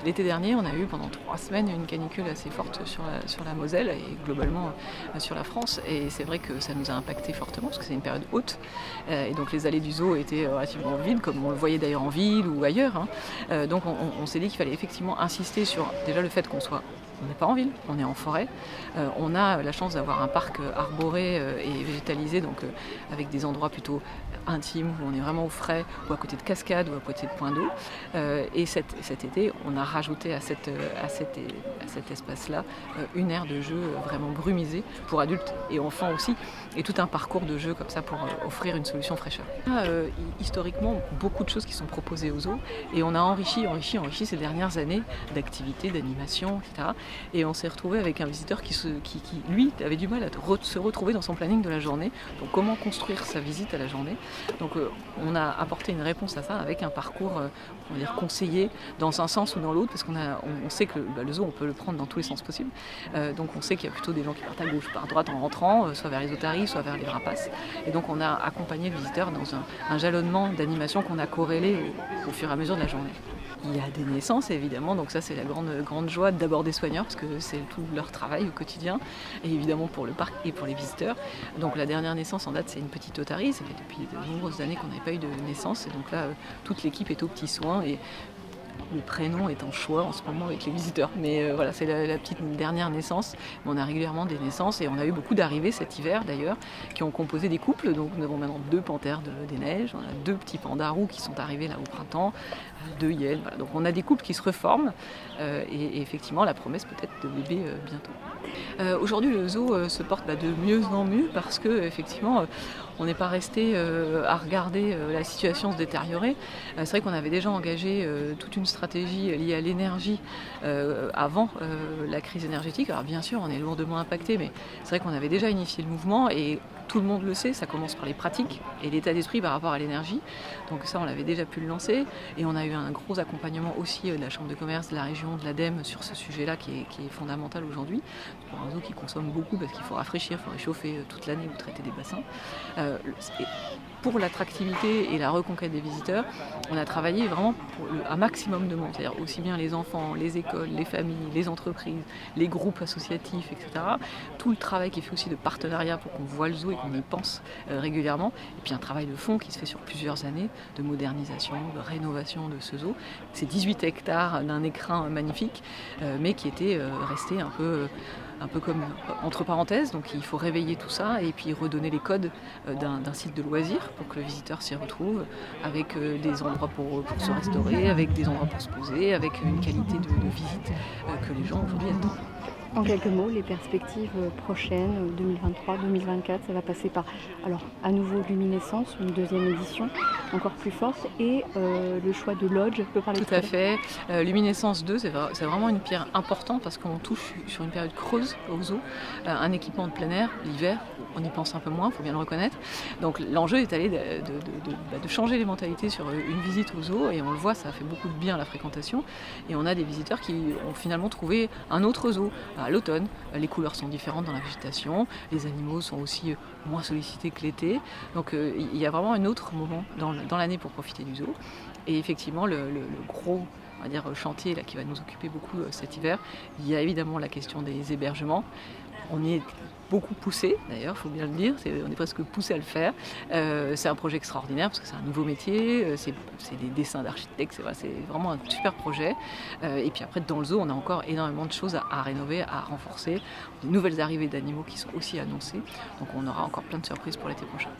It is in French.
L'été dernier, on a eu pendant 3 semaines une canicule assez forte sur la Moselle et globalement sur la France. Et c'est vrai que ça nous a impacté fortement parce que c'est une période haute. Et donc les allées du zoo étaient relativement vides, comme on le voyait d'ailleurs en ville ou ailleurs. Donc on s'est dit qu'il fallait effectivement insister sur déjà le fait on n'est pas en ville, on est en forêt. On a la chance d'avoir un parc arboré et végétalisé, donc avec des endroits plutôt intimes où on est vraiment au frais, ou à côté de cascades, ou à côté de points d'eau. Et cet été, on a rajouté à cet espace-là une aire de jeu vraiment brumisée pour adultes et enfants aussi, et tout un parcours de jeu comme ça pour offrir une solution fraîcheur. Historiquement, beaucoup de choses qui sont proposées aux zoo, et on a enrichi ces dernières années d'activités, d'animation, etc. Et on s'est retrouvé avec un visiteur qui lui, avait du mal à se retrouver dans son planning de la journée. Donc comment construire sa visite à la journée? Donc on a apporté une réponse à ça avec un parcours, on va dire, conseillé dans un sens ou dans l'autre, parce qu'on sait que le zoo, on peut le prendre dans tous les sens possibles. Donc on sait qu'il y a plutôt des gens qui partent à gauche, par droite en rentrant, soit vers les otaries, soit vers les rapaces. Et donc on a accompagné le visiteur dans un jalonnement d'animation qu'on a corrélé au fur et à mesure de la journée. Il y a des naissances évidemment, donc ça c'est la grande joie d'abord des soigneurs parce que c'est tout leur travail au quotidien, et évidemment pour le parc et pour les visiteurs. Donc la dernière naissance en date, c'est une petite otarie, ça fait depuis de nombreuses années qu'on n'avait pas eu de naissance, et donc là toute l'équipe est aux petits soins et le prénom est en choix en ce moment avec les visiteurs. Mais voilà, c'est la petite dernière naissance. Mais on a régulièrement des naissances et on a eu beaucoup d'arrivées cet hiver d'ailleurs, qui ont composé des couples. Donc nous avons maintenant 2 panthères des neiges, on a 2 petits pandas roux qui sont arrivés là au printemps, 2 hyènes. Voilà. Donc on a des couples qui se reforment et effectivement la promesse peut-être de bébés bientôt. Aujourd'hui le zoo se porte de mieux en mieux parce que effectivement on n'est pas resté à regarder la situation se détériorer. C'est vrai qu'on avait déjà engagé toute une stratégie liée à l'énergie avant la crise énergétique. Alors bien sûr, on est lourdement impacté, mais c'est vrai qu'on avait déjà initié le mouvement et tout le monde le sait, ça commence par les pratiques et l'état d'esprit par rapport à l'énergie. Donc ça, on l'avait déjà pu le lancer. Et on a eu un gros accompagnement aussi de la Chambre de commerce, de la région, de l'ADEME sur ce sujet-là qui est fondamental aujourd'hui. Pour un zoo qui consomme beaucoup parce qu'il faut rafraîchir, il faut réchauffer toute l'année ou traiter des bassins. Pour l'attractivité et la reconquête des visiteurs, on a travaillé vraiment pour un maximum de monde, c'est-à-dire aussi bien les enfants, les écoles, les familles, les entreprises, les groupes associatifs, etc. Tout le travail qui est fait aussi de partenariat pour qu'on voit le zoo et qu'on y pense régulièrement. Et puis un travail de fond qui se fait sur plusieurs années de modernisation, de rénovation de ce zoo. C'est 18 hectares d'un écrin magnifique, mais qui était resté un peu comme entre parenthèses, donc il faut réveiller tout ça et puis redonner les codes d'un site de loisirs pour que le visiteur s'y retrouve, avec des endroits pour se restaurer, avec des endroits pour se poser, avec une qualité de visite que les gens aujourd'hui attendent. En quelques mots, les perspectives prochaines, 2023-2024, ça va passer par, alors, à nouveau Luminescence, une 2e édition, encore plus forte, et le choix de lodge, je peux parler de ça. Tout à fait. Luminescence 2, c'est vraiment une pierre importante parce qu'on touche sur une période creuse au zoo. Un équipement de plein air, l'hiver, on y pense un peu moins, il faut bien le reconnaître. Donc l'enjeu est allé de changer les mentalités sur une visite au zoo, et on le voit, ça fait beaucoup de bien à la fréquentation. Et on a des visiteurs qui ont finalement trouvé un autre zoo. À l'automne, les couleurs sont différentes dans la végétation, les animaux sont aussi moins sollicités que l'été. Donc il y a vraiment un autre moment dans l'année pour profiter du zoo. Et effectivement, le gros, on va dire, chantier là, qui va nous occuper beaucoup cet hiver, il y a évidemment la question des hébergements. On y est beaucoup poussé, d'ailleurs, il faut bien le dire, on est presque poussé à le faire. C'est un projet extraordinaire parce que c'est un nouveau métier, c'est des dessins d'architectes, c'est vraiment un super projet. Et puis après, dans le zoo, on a encore énormément de choses à rénover, à renforcer, de nouvelles arrivées d'animaux qui sont aussi annoncées. Donc on aura encore plein de surprises pour l'été prochain.